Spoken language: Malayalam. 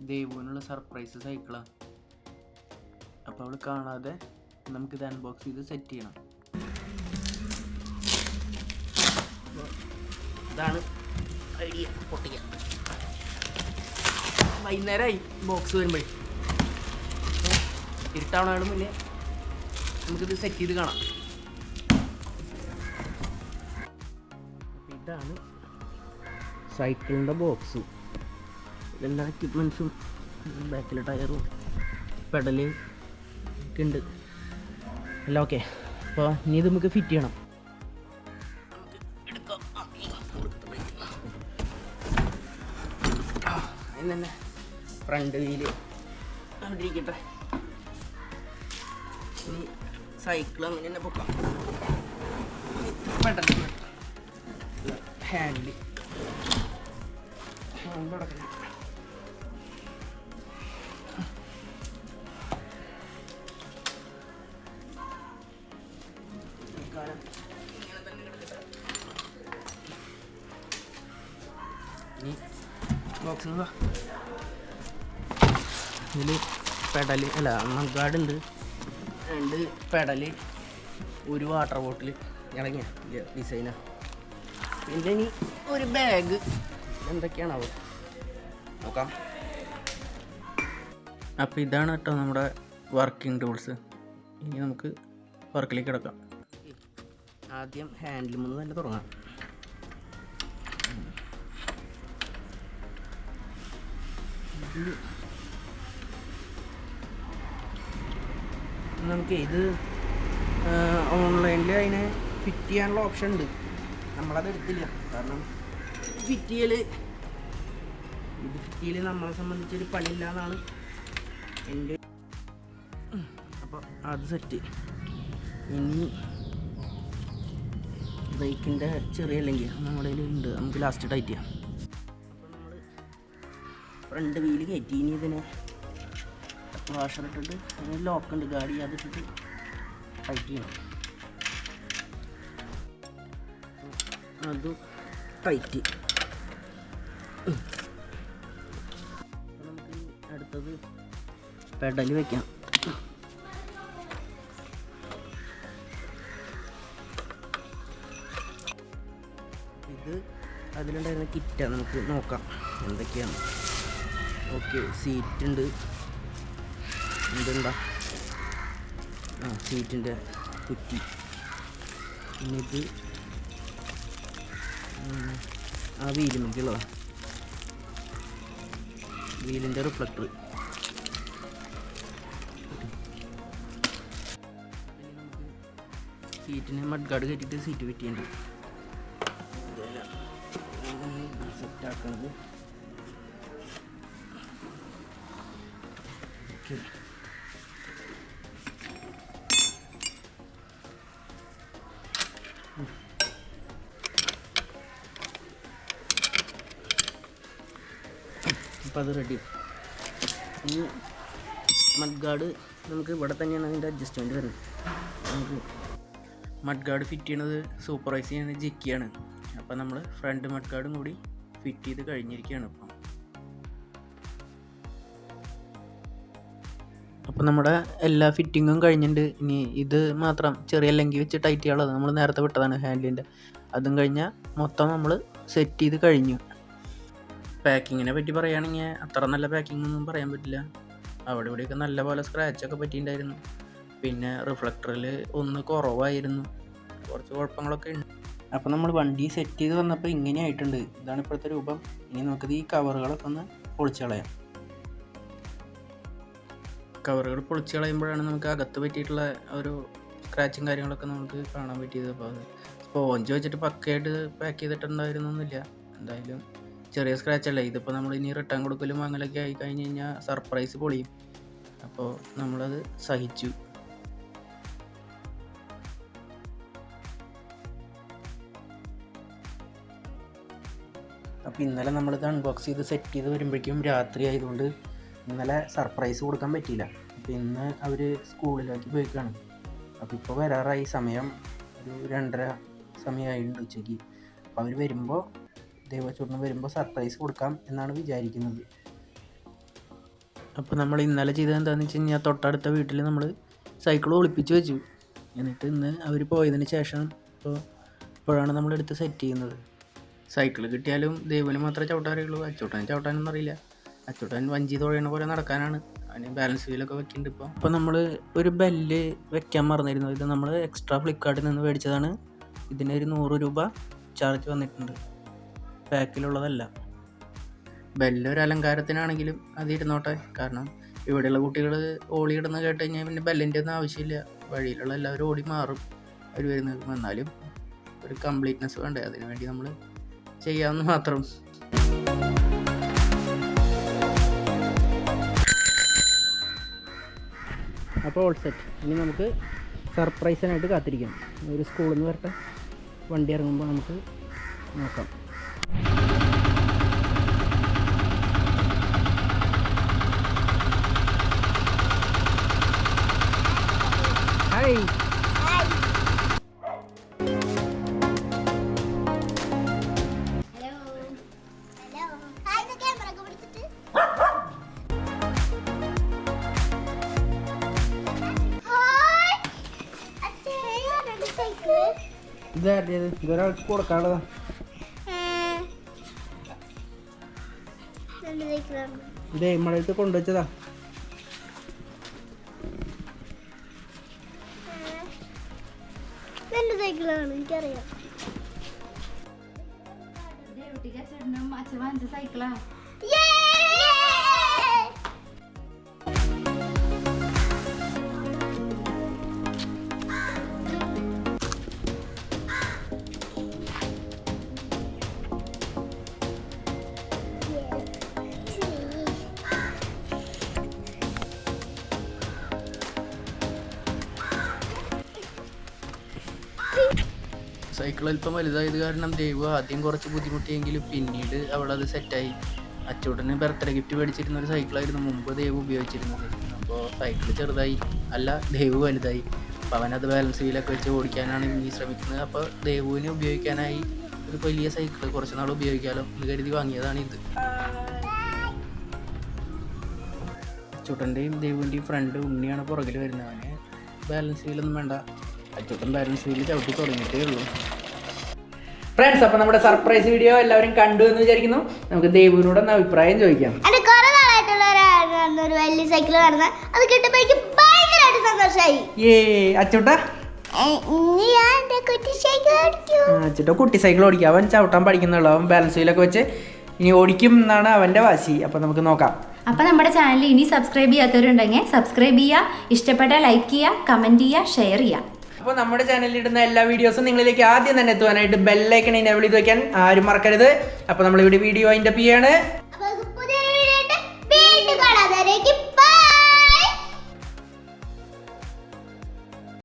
ദേവുവിനുള്ള സർപ്രൈസ് സൈക്കിളാണ്. അപ്പോൾ അവൾ കാണാതെ നമുക്കിത് അൺബോക്സ് ചെയ്ത് സെറ്റ് ചെയ്യണം. ഇതാണ് ഐഡിയ. പൊട്ടിക്കാം. വൈകുന്നേരമായി ബോക്സ് വരുമ്പോഴേ, ഇരുട്ടാവണതിന് മുന്നേ നമുക്കിത് സെറ്റ് ചെയ്ത് കാണാം. ഇതാണ് സൈക്കിളിൻ്റെ ബോക്സ്. എല്ലാ എക്യുപ്മെൻറ്റ്സും, ബാക്കിലെ ടയറും പെഡല് ഒക്കെ ഉണ്ട്. എല്ലാം ഓക്കെ. അപ്പോൾ ഇനി ഇത് നമുക്ക് ഫിറ്റ് ചെയ്യണം. അതിന് തന്നെ ഫ്രണ്ട് വീല് അവിടെ ഇരിക്കട്ടെ. ഇനി സൈക്കിൾ അങ്ങനെ തന്നെ പൊക്കാം. പെട്ടെന്ന് ഹാൻഡിൽ അടക്കണം. ഇനി ബോക്സിൽ ഇതിൽ പെഡല് അല്ല മഗ്ഗാർഡ് ഉണ്ട്, 2 പെഡല്, ഒരു വാട്ടർ ബോട്ടിൽ ഇറങ്ങിയ ഡിസൈനാണ്. പിന്നെ ഇനി ഒരു ബാഗ് എന്തൊക്കെയാണാവും നോക്കാം. അപ്പോൾ ഇതാണ് കേട്ടോ നമ്മുടെ വർക്കിംഗ് ടൂൾസ്. ഇനി നമുക്ക് വർക്കിലേക്ക് കിടക്കാം. ആദ്യം ഹാൻഡിൽ മുന്ന് തന്നെ തുടങ്ങാം. നമുക്ക് ഇത് ഓൺലൈനിൽ അതിനെ ഫിറ്റ് ചെയ്യാനുള്ള ഓപ്ഷൻ ഉണ്ട്. നമ്മളത് എടുത്തില്ല, കാരണം ഫിറ്റ് ചെയ്യൽ നമ്മളെ സംബന്ധിച്ചൊരു പണിയില്ല എന്നാണ് എൻ്റെ. അപ്പോൾ അത് സെറ്റ്. ഇനി ബൈക്കിൻ്റെ ചെറിയ അല്ലെങ്കിൽ നമ്മുടെ ഉണ്ട്, നമുക്ക് ലാസ്റ്റ് ടൈറ്റ് ചെയ്യാം. അപ്പോൾ നമ്മൾ ഫ്രണ്ട് വീല് കയറ്റി. ഇനി ഇതിനെ വാഷർ ഇട്ടിട്ട് അതിന് ലോക്കുണ്ട്, ഗാഡി അതിട്ടിട്ട് ടൈറ്റ് ചെയ്യണം. അത് ടൈറ്റ്. നമുക്ക് അടുത്തത് പെഡൽ വയ്ക്കാം. ഇത് അതിലുണ്ടായിരുന്ന കിറ്റാണ്, നമുക്ക് നോക്കാം എന്തൊക്കെയാണ്. ഓക്കെ, സീറ്റ് ഉണ്ട്. എന്തുണ്ടാ സീറ്റിൻ്റെ കുറ്റി. പിന്നെ ഇത് ആ വീലിലേക്കുള്ളതാണ്, വീലിൻ്റെ റിഫ്ലക്ടർ. സീറ്റിന് മഡ് ഗാർഡ് കയറ്റിയിട്ട് സീറ്റ് ഫിറ്റ് ചെയ്യേണ്ടത്. സെറ്റാക്കണത് ഓക്കെ. അപ്പോൾ അത് റെഡി. ഈ മഡ് ഗാർഡ് നമുക്ക് ഇവിടെ തന്നെയാണ് അതിൻ്റെ അഡ്ജസ്റ്റ്മെൻറ്റ് വരുന്നത്. നമുക്ക് മഡ് ഗാർഡ് ഫിറ്റ് ചെയ്യണത് സൂപ്പർവൈസ് ചെയ്യുന്നത് ജിക്കിയാണ്. അപ്പോൾ നമ്മൾ ഫ്രണ്ട് മഡ് ഗാർഡും കൂടി ഫിറ്റ് ചെയ്ത് കഴിഞ്ഞിരിക്കുകയാണ് ഇപ്പം. അപ്പോൾ നമ്മുടെ എല്ലാ ഫിറ്റിങ്ങും കഴിഞ്ഞിട്ടുണ്ട്. ഇനി ഇത് മാത്രം ചെറിയ ലെങ്കി വെച്ച് ടൈറ്റ് ചെയ്യാനുള്ളത് നമ്മൾ നേരത്തെ വിട്ടതാണ് ഹാൻഡിലിൻ്റെ. അതും കഴിഞ്ഞാൽ മൊത്തം നമ്മൾ സെറ്റ് ചെയ്ത് കഴിഞ്ഞു. പാക്കിങ്ങിനെ പറ്റി പറയുകയാണെങ്കിൽ അത്ര നല്ല പാക്കിംഗ് ഒന്നും പറയാൻ പറ്റില്ല. അവിടെ ഇവിടെയൊക്കെ നല്ല പോലെ സ്ക്രാച്ചൊക്കെ പറ്റിയിട്ടുണ്ടായിരുന്നു. പിന്നെ റിഫ്ലക്ടറിൽ ഒന്ന് കുറവായിരുന്നു, കുറച്ച് കുഴപ്പങ്ങളൊക്കെ ഉണ്ട്. അപ്പോൾ നമ്മൾ വണ്ടി സെറ്റ് ചെയ്ത് വന്നപ്പോൾ ഇങ്ങനെ ആയിട്ടുണ്ട്. ഇതാണ് ഇപ്പോഴത്തെ രൂപം. ഇനി നമുക്കിത് ഈ കവറുകളൊക്കെ ഒന്ന് പൊളിച്ച് കളയാം. കവറുകൾ പൊളിച്ച് കളയുമ്പോഴാണ് നമുക്ക് അകത്ത് പറ്റിയിട്ടുള്ള ഒരു സ്ക്രാച്ചും കാര്യങ്ങളൊക്കെ നമുക്ക് കാണാൻ പറ്റിയത്. അപ്പോൾ അത് സ്പോഞ്ച് വെച്ചിട്ട് പക്കയായിട്ട് പാക്ക് ചെയ്തിട്ടുണ്ടായിരുന്നൊന്നുമില്ല. എന്തായാലും ചെറിയ സ്ക്രാച്ച് അല്ലേ. ഇതിപ്പോൾ നമ്മൾ ഇനി റിട്ടേൺ കൊടുക്കലും അങ്ങനെയൊക്കെ ആയി കഴിഞ്ഞ് കഴിഞ്ഞാൽ സർപ്രൈസ് പൊളിയും. അപ്പോൾ നമ്മളത് സഹിച്ചു. അപ്പോൾ ഇന്നലെ നമ്മളിത് അൺബോക്സ് ചെയ്ത് സെറ്റ് ചെയ്ത് വരുമ്പോഴേക്കും രാത്രി ആയതുകൊണ്ട് ഇന്നലെ സർപ്രൈസ് കൊടുക്കാൻ പറ്റിയില്ല. അപ്പോൾ ഇന്ന് അവർ സ്കൂളിലേക്ക് പോയിക്കാണ്. അപ്പോൾ ഇപ്പോൾ വരാറായി, സമയം ഒരു 2:30 സമയമായിട്ടുണ്ട് ഉച്ചയ്ക്ക്. അപ്പോൾ അവർ വരുമ്പോൾ ദേവച്ചൂടിന് വരുമ്പോൾ സർപ്രൈസ് കൊടുക്കാം എന്നാണ് വിചാരിക്കുന്നത്. അപ്പോൾ നമ്മൾ ഇന്നലെ ചെയ്തത് എന്താണെന്ന് വെച്ച് കഴിഞ്ഞാൽ തൊട്ടടുത്ത വീട്ടിൽ നമ്മൾ സൈക്കിൾ ഒളിപ്പിച്ച് വെച്ചു. എന്നിട്ട് ഇന്ന് അവർ പോയതിന് ശേഷം ഇപ്പോഴാണ് നമ്മളെടുത്ത് സെറ്റ് ചെയ്യുന്നത്. സൈക്കിൾ കിട്ടിയാലും ദേവുവിന് മാത്രമേ ചവിട്ടാൻ അറിയുള്ളൂ. അച്ചൂട്ടന് ചവിട്ടാനൊന്നും അറിയില്ല. അച്ചൂട്ടൻ വഞ്ചി തുഴയണ പോലെ നടക്കാനാണ്. അതിന് ബാലൻസ് വീലൊക്കെ വെക്കുന്നുണ്ട് ഇപ്പോൾ. അപ്പോൾ നമ്മൾ ഒരു ബെല്ല് വെക്കാൻ മറന്നിരുന്നു. ഇത് നമ്മൾ എക്സ്ട്രാ ഫ്ലിപ്കാർട്ടിൽ നിന്ന് മേടിച്ചതാണ്. ഇതിനൊരു 100 രൂപ ചാർജ് വന്നിട്ടുണ്ട്. പാക്കിലുള്ളതല്ല. ബെല്ല് ഒരു അലങ്കാരത്തിനാണെങ്കിലും അത് ഇരുന്നോട്ടെ. കാരണം ഇവിടെയുള്ള കുട്ടികൾ ഓടി ഇടുന്ന കേട്ട് കഴിഞ്ഞാൽ പിന്നെ ബെല്ലിൻ്റെ ഒന്നും ആവശ്യമില്ല. വഴിയിലുള്ള എല്ലാവരും ഓടി മാറും അവർ വരുന്നത്. എന്നാലും ഒരു കംപ്ലീറ്റ്നെസ് വേണ്ടേ, അതിനു വേണ്ടി നമ്മൾ ചെയ്യാമെന്ന് മാത്രം. അപ്പോൾ ഓൾ സെറ്റ്. ഇനി നമുക്ക് സർപ്രൈസിനായിട്ട് കാത്തിരിക്കാം. ഒരു സ്കൂളിൽ നിന്ന് വരട്ടെ, വണ്ടി ഇറങ്ങുമ്പോൾ നമുക്ക് നോക്കാം. ഹായ്. ഇതൊരാൾക്ക് കൊടുക്കാനുള്ളതാ. ഇതേ നമ്മളടുത്ത് കൊണ്ടുവച്ചതാ. സൈക്കിളാണ് എനിക്കറിയാം. സൈക്കിളാ സൈക്കിൾ അല്പം വലുതായത് കാരണം ദേവ് ആദ്യം കുറച്ച് ബുദ്ധിമുട്ടിയെങ്കിലും പിന്നീട് അവളത് സെറ്റായി. അച്ചൂട്ടന് ബർത്ത്ഡേ ഗിഫ്റ്റ് മേടിച്ചിരുന്ന ഒരു സൈക്കിളായിരുന്നു മുമ്പ് ദേവ് ഉപയോഗിച്ചിരുന്നത്. അപ്പോൾ സൈക്കിൾ ചെറുതായി, അല്ല ദേവ് വലുതായി. അപ്പോൾ അവനത് ബാലൻസ് വീലൊക്കെ വെച്ച് ഓടിക്കാനാണ് ഇനി ശ്രമിക്കുന്നത്. അപ്പോൾ ദേവുവിന് ഉപയോഗിക്കാനായി ഒരു വലിയ സൈക്കിൾ കുറച്ച് നാൾ ഉപയോഗിക്കാമല്ലോ എന്ന് കരുതി വാങ്ങിയതാണ് ഇത്. അച്ചൂട്ടൻ്റെയും ദേവുവിൻ്റെയും ഫ്രണ്ട് ഉണ്ണിയാണ് പുറകിൽ വരുന്നത്. അവന് ബാലൻസ് വീലൊന്നും വേണ്ട. അച്ചൂട്ടൻ ബാലൻസ് വീല് ചവിട്ടി തുടങ്ങിയിട്ടേ ഉള്ളൂ. ഫ്രണ്ട്സ്, അപ്പോൾ നമ്മുടെ സർപ്രൈസ് വീഡിയോ എല്ലാവരും കണ്ടു എന്ന് വിചാരിക്കുന്നു. നമുക്ക് ദേവുവിനോട് ഒന്ന് അഭിപ്രായം ചോദിക്കാം. കുറെ നാളായിട്ടുള്ള ഒരു വലിയ സൈക്കിൾ കാണുന്നത്, അത് കിട്ടുമ്പോൾ എനിക്ക് ഭയങ്കരമായിട്ട് സന്തോഷമായി. അച്ചൂട്ട അച്ചൂട്ട കുട്ടി സൈക്കിൾ ഓടിക്കും. അവൻ ചവിട്ടാൻ പഠിക്കുന്നുള്ളൂ. അവൻ ബാലൻസ് വീലൊക്കെ വെച്ച് ഇനി ഓടിക്കും എന്നാണ് അവൻ്റെ വാശി. അപ്പോൾ നമുക്ക് നോക്കാം. അപ്പോൾ നമ്മുടെ ചാനൽ ഇനി സബ്സ്ക്രൈബ് ചെയ്യാത്തവരുണ്ടെങ്കിൽ സബ്സ്ക്രൈബ് ചെയ്യുക, ഇഷ്ടപ്പെട്ടാൽ ലൈക്ക് ചെയ്യുക, കമൻറ്റ് ചെയ്യുക, ഷെയർ ചെയ്യുക. അപ്പോൾ നമ്മുടെ ചാനലിൽ ഇടുന്ന എല്ലാ വീഡിയോസും നിങ്ങളിലേക്ക് ആദ്യം തന്നെ എത്തുവാനായിട്ട് ബെല്ലൈക്കൺ എനേബിൾ ചെയ്ത് വയ്ക്കാൻ ആരും മറക്കരുത്. അപ്പോൾ നമ്മളിവിടെ വീഡിയോ അതിൻ്റെ ചെയ്യാണ്.